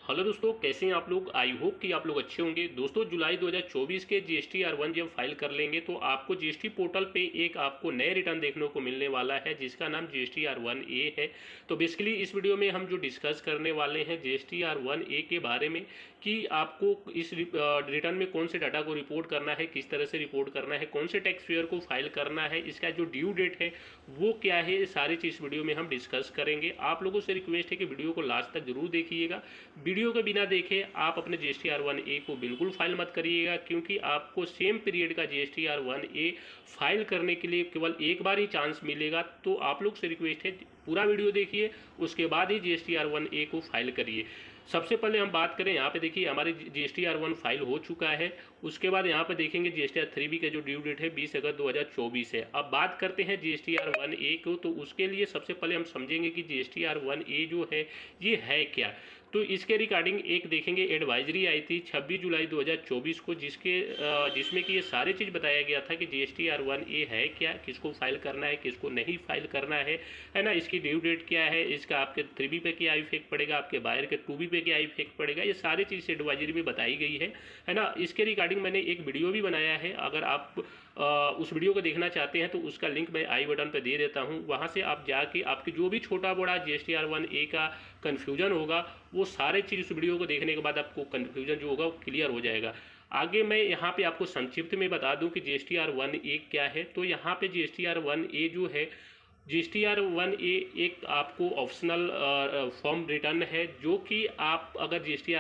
Hello दोस्तों, कैसे हैं आप लोग। आई होप कि आप लोग अच्छे होंगे। दोस्तों, जुलाई 2024 के जीएसटी R1 जब फाइल कर लेंगे तो आपको जीएसटी पोर्टल पे एक आपको नए रिटर्न देखने को मिलने वाला है जिसका नाम जीएसटी R1A है। तो बेसिकली इस वीडियो में हम जो डिस्कस करने वाले हैं जीएसटी R1A के बारे में कि आपको इस रिटर्न में कौन से डाटा को रिपोर्ट करना है, किस तरह से रिपोर्ट करना है, कौन से टैक्स पेयर को फाइल करना है, इसका जो ड्यू डेट है वो क्या है, सारी चीज़ वीडियो में हम डिस्कस करेंगे। आप लोगों से रिक्वेस्ट है कि वीडियो को लास्ट तक जरूर देखिएगा। वीडियो के बिना देखे आप अपने जीएसटी R1A को बिल्कुल फाइल मत करिएगा, क्योंकि आपको सेम पीरियड का जीएसटी R1A फाइल करने के लिए केवल एक बार ही चांस मिलेगा। तो आप लोग से रिक्वेस्ट है पूरा वीडियो देखिए, उसके बाद ही जीएसटी R1A को फाइल करिए। सबसे पहले हम बात करें, यहाँ पे देखिए हमारी जीएसटी R1 फाइल हो चुका है। उसके बाद यहाँ पे देखेंगे जीएसटी R3B का जो ड्यू डेट है 20 अगस्त 2024 है। अब बात करते हैं जीएसटी R1A को। तो उसके लिए सबसे पहले हम समझेंगे कि जीएसटी R1A जो है ये है क्या। तो इसके रिगार्डिंग एक देखेंगे एडवाइजरी आई थी 26 जुलाई 2024 को, जिसमें कि ये सारी चीज़ बताया गया था कि जीएसटी R1A है क्या, किसको फाइल करना है, किसको नहीं फाइल करना है ना, इसकी ड्यू डेट क्या है, इसका आपके 3B पे क्या इफेक्ट पड़ेगा, आपके बायर के 2B पे क्या इफेक्ट पड़ेगा, ये सारी चीज़ एडवाइजरी में बताई गई है ना। इसके रिगार्डिंग मैंने एक वीडियो भी बनाया है। अगर आप उस वीडियो को देखना चाहते हैं तो उसका लिंक मैं आई बटन पर दे देता हूँ। वहाँ से आप जाके आपकी जो भी छोटा बड़ा जीएसटी R1A का कन्फ्यूजन होगा वो सारे चीज़ उस वीडियो को देखने के बाद आपको कन्फ्यूजन जो होगा वो क्लियर हो जाएगा। आगे मैं यहाँ पे आपको संक्षिप्त में बता दूं कि जीएसटी R1A क्या है। तो यहाँ पे जीएसटी R1A जो है, जीएसटी R1A एक आपको ऑप्शनल फॉर्म रिटर्न है, जो कि आप अगर जीएसटी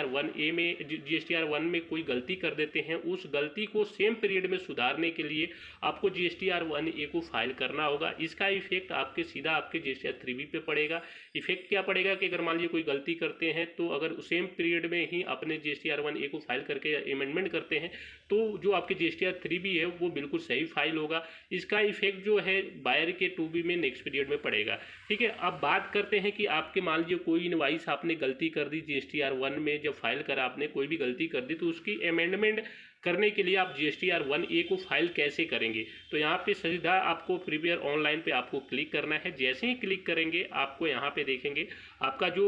R1 में कोई गलती कर देते हैं, उस गलती को सेम पीरियड में सुधारने के लिए आपको जीएसटी R1A को फाइल करना होगा। इसका इफेक्ट आपके सीधा आपके जीएसटी R3B पे पड़ेगा। इफेक्ट क्या पड़ेगा कि अगर मान लीजिए कोई गलती करते हैं तो अगर सेम पीरियड में ही अपने जीएसटी R1A को फाइल करके अमेंडमेंट करते हैं तो जो आपके जीएसटी R3B है वो बिल्कुल सही फाइल होगा। इसका इफेक्ट जो है बायर के 2B में नेक्स्ट पीरियड में पड़ेगा। ठीक है, अब बात करते हैं कि आपके मान लीजिए कोई इनवाइस आपने गलती कर दी जीएसटी R1 में, जब फाइल करा आपने कोई भी गलती कर दी, तो उसकी अमेंडमेंट करने के लिए आप जीएसटी R1A को फाइल कैसे करेंगे। तो यहाँ पे सीधा आपको प्रीपेयर ऑनलाइन पे आपको क्लिक करना है। जैसे ही क्लिक करेंगे आपको यहाँ पे देखेंगे आपका जो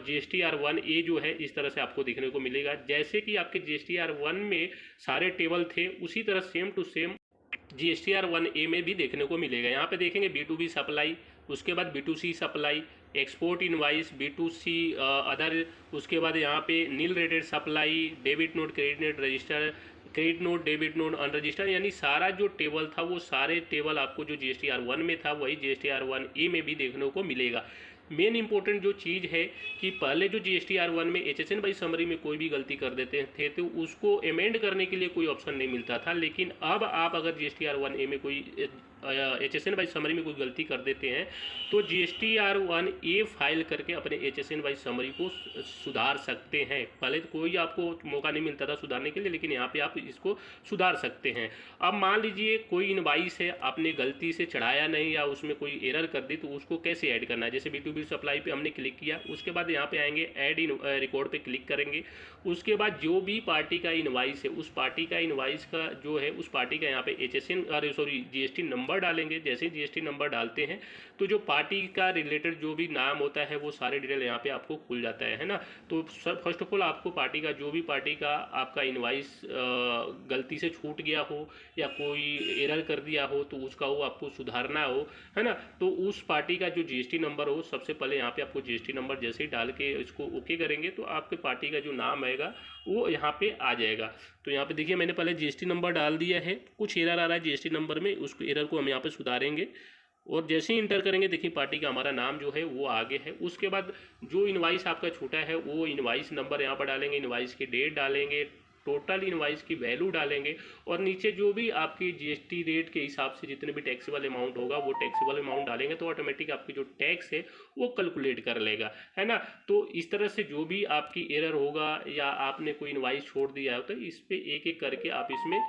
जीएसटी R1A जो है इस तरह से आपको देखने को मिलेगा। जैसे कि आपके जीएसटी R1 में सारे टेबल थे उसी तरह same to same GST R1A में भी देखने को मिलेगा। यहाँ पे देखेंगे B2B सप्लाई, उसके बाद B2C supply, export invoice, B2C other, उसके बाद यहाँ पे nil rated supply, debit note, credit note register, credit note, debit note, unregistered, यानी सारा जो टेबल था वो सारे टेबल आपको जो जीएसटी R1 में था वही जीएसटी R1A में भी देखने को मिलेगा। मेन इंपॉर्टेंट जो चीज़ है कि पहले जो जीएसटी R1 में HSN बाई समरी में कोई भी गलती कर देते थे तो उसको अमेंड करने के लिए कोई ऑप्शन नहीं मिलता था, लेकिन अब आप अगर जीएसटी R1A में कोई HSN बाई समरी में कोई गलती कर देते हैं तो जीएसटी R1A फाइल करके अपने HSN बाई समरी को सुधार सकते हैं। पहले तो कोई आपको मौका नहीं मिलता था सुधारने के लिए, लेकिन यहाँ पे आप इसको सुधार सकते हैं। अब मान लीजिए कोई इनवाइस है आपने गलती से चढ़ाया नहीं या उसमें कोई एरर कर दी, तो उसको कैसे ऐड करना है। जैसे B2B सप्लाई पे हमने क्लिक किया, उसके बाद यहाँ पे आएंगे ऐड इन रिकॉर्ड पे क्लिक करेंगे। उसके बाद जो भी पार्टी का इनवाइस है उस पार्टी का इनवाइस का जो है उस पार्टी का यहाँ पे जीएसटी नंबर डालेंगे। जैसे ही जीएसटी नंबर डालते हैं तो जो पार्टी का रिलेटेड जो भी नाम होता है वो सारे डिटेल यहाँ पे आपको खुल जाता है ना। तो सर फर्स्ट ऑफ ऑल आपको पार्टी का जो भी पार्टी का आपका इनवाइस गलती से छूट गया हो या कोई एरर कर दिया हो तो उसका वो आपको सुधारना हो, है ना। तो उस पार्टी का जो जीएसटी नंबर हो, सबसे पहले यहाँ पे आपको जीएसटी नंबर जैसे ही डाल के इसको ओके करेंगे तो आपके पार्टी का जो नाम आएगा वो यहाँ पे आ जाएगा। तो यहाँ पे देखिए मैंने पहले जीएसटी नंबर डाल दिया है, कुछ एरर आ रहा है जीएसटी नंबर में, उसको एरर को हम यहाँ पे सुधारेंगे और जैसे ही इंटर करेंगे देखिए पार्टी का हमारा नाम जो है वो आगे है। उसके बाद जो इनवाइस आपका छूटा है वो इनवाइस नंबर यहाँ पर डालेंगे, इनवाइस की डेट डालेंगे, टोटल इनवाइस की वैल्यू डालेंगे और नीचे जो भी आपकी जीएसटी रेट के हिसाब से जितने भी टैक्सेबल अमाउंट होगा वो टैक्सेबल अमाउंट डालेंगे तो ऑटोमेटिक आपकी जो टैक्स है वो कैलकुलेट कर लेगा, है ना। तो इस तरह से जो भी आपकी एरर होगा या आपने कोई इनवाइस छोड़ दिया है तो इस पर एक एक करके आप इसमें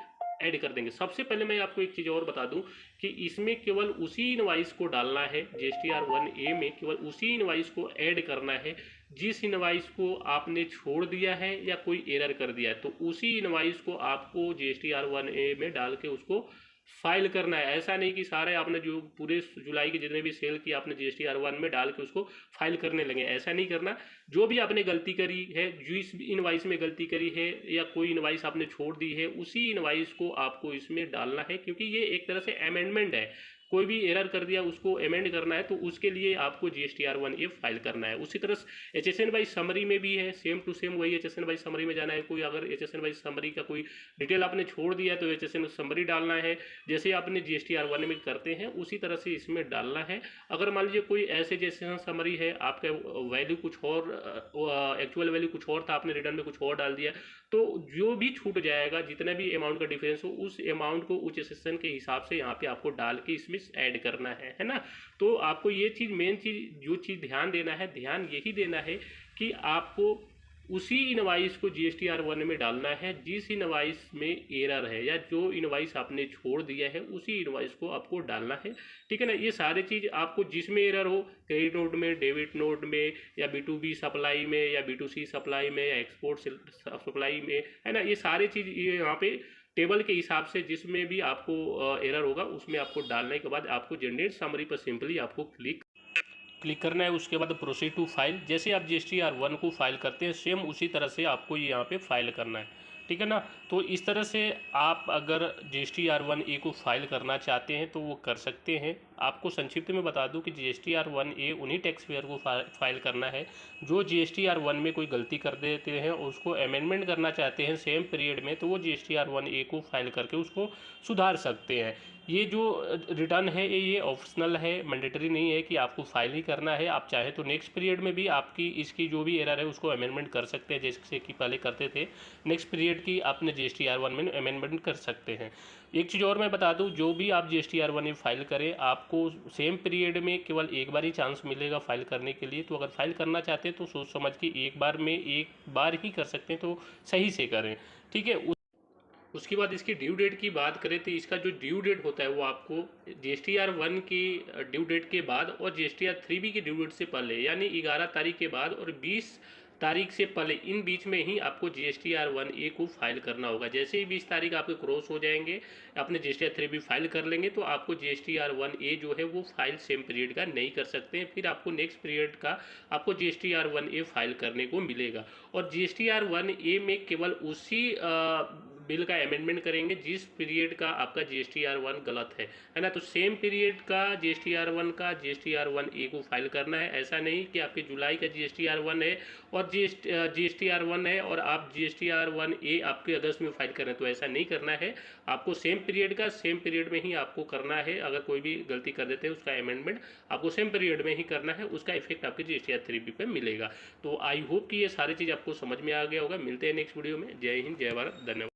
ऐड कर देंगे। सबसे पहले मैं आपको एक चीज़ और बता दूं कि इसमें केवल उसी इनवाइस को डालना है, जीएसटी R1A में केवल उसी इनवाइस को ऐड करना है जिस इनवाइस को आपने छोड़ दिया है या कोई एरर कर दिया है। तो उसी इनवाइस को आपको जीएसटी R1A में डाल के उसको फाइल करना है। ऐसा नहीं कि सारे आपने जो पूरे जुलाई के जितने भी सेल किए आपने GSTR 1 में डाल के उसको फाइल करने लगे, ऐसा नहीं करना। जो भी आपने गलती करी है, जिस इनवाइस में गलती करी है या कोई इनवाइस आपने छोड़ दी है, उसी इनवाइस को आपको इसमें डालना है, क्योंकि ये एक तरह से अमेंडमेंट है। कोई भी एरर कर दिया उसको अमेंड करना है, तो उसके लिए आपको GSTR 1A फाइल करना है। उसी तरह HSN वाइज समरी में भी है, सेम टू सेम वही HSN वाइज समरी में जाना है। कोई अगर HSN वाइज समरी का कोई डिटेल आपने छोड़ दिया है तो HSN समरी डालना है, जैसे आपने GSTR 1 में करते हैं उसी तरह से इसमें डालना है। अगर मान लीजिए कोई ऐसे जैसे समरी है, आपका वैल्यू कुछ और, एक्चुअल वैल्यू कुछ और था, आपने रिटर्न में कुछ और डाल दिया, तो जो भी छूट जाएगा, जितना भी अमाउंट का डिफरेंस हो, उस अमाउंट को उच्च सेशन के हिसाब से यहाँ पे आपको डाल के इसमें ऐड करना है ना। तो आपको ये चीज़, मेन चीज़ जो चीज़ ध्यान देना है, ध्यान यही देना है कि आपको उसी इनवाइस को GSTR 1 में डालना है जिस इनवाइस में एरर है, या जो इनवाइस आपने छोड़ दिया है उसी इनवाइस को आपको डालना है, ठीक है ना। ये सारी चीज़ आपको जिसमें एरर हो, क्रेडिट नोट में, डेबिट नोट में, या B2B सप्लाई में, या B2C सप्लाई में, या एक्सपोर्ट सप्लाई में, है ना, ये सारी चीज़ ये यहाँ पे टेबल के हिसाब से जिसमें भी आपको एरर होगा उसमें आपको डालने के बाद आपको जनरेट समरी पर सिंपली आपको क्लिक करना है। उसके बाद प्रोसीड टू फाइल, जैसे आप GSTR 1 को फाइल करते हैं सेम उसी तरह से आपको ये यहाँ पे फाइल करना है, ठीक है ना। तो इस तरह से आप अगर GSTR 1A को फाइल करना चाहते हैं तो वो कर सकते हैं। आपको संक्षिप्त में बता दूं कि GSTR 1A उन्हीं टैक्स पेयर को फाइल करना है जो GSTR 1 में कोई गलती कर देते हैं और उसको अमेंडमेंट करना चाहते हैं सेम पीरियड में, तो वो GSTR 1A को फाइल करके उसको सुधार सकते हैं। ये जो रिटर्न है ये ऑप्शनल है, मैंडेटरी नहीं है कि आपको फाइल ही करना है। आप चाहे तो नेक्स्ट पीरियड में भी आपकी इसकी जो भी एरर है उसको अमेंडमेंट कर सकते हैं, जैसे कि पहले करते थे। नेक्स्ट पीरियड की आपने GSTR 1 में अमेंडमेंट कर सकते हैं। एक चीज़ और मैं बता दूं, जो भी आप GSTR 1 में फाइल करें आपको सेम पीरियड में केवल एक बार ही चांस मिलेगा फाइल करने के लिए। तो अगर फाइल करना चाहते हैं तो सोच समझ के एक बार ही कर सकते हैं, तो सही से करें, ठीक है। उसके बाद इसकी ड्यू डेट की बात करें तो इसका जो ड्यू डेट होता है वो आपको GSTR 1 की ड्यू डेट के बाद और GSTR 3B की ड्यू डेट से पहले, यानी 11 तारीख के बाद और 20 तारीख से पहले, इन बीच में ही आपको GSTR 1A को फाइल करना होगा। जैसे ही 20 तारीख आपके क्रॉस हो जाएंगे, अपने GSTR 3B फाइल कर लेंगे, तो आपको GSTR 1A जो है वो फाइल सेम पीरियड का नहीं कर सकते हैं। फिर आपको नेक्स्ट पीरियड का आपको GSTR 1A फाइल करने को मिलेगा। और GSTR 1A में केवल उसी बिल का अमेंडमेंट करेंगे जिस पीरियड का आपका GSTR 1 गलत है ना। तो सेम पीरियड का GSTR 1 का GSTR 1A को फाइल करना है। ऐसा नहीं कि आपके जुलाई का GSTR 1 है और GSTR 1 है और आप GSTR 1A आपके अगस्त में फाइल कर रहे हैं, तो ऐसा नहीं करना है। आपको सेम पीरियड का सेम पीरियड में ही आपको करना है। अगर कोई भी गलती कर देते हैं उसका अमेंडमेंट आपको सेम पीरियड में ही करना है, उसका इफेक्ट आपके GSTR 3B पे मिलेगा। तो आई होप कि ये सारी चीज़ आपको समझ में आ गया होगा। मिलते हैं नेक्स्ट वीडियो में। जय हिंद, जय भारत, धन्यवाद।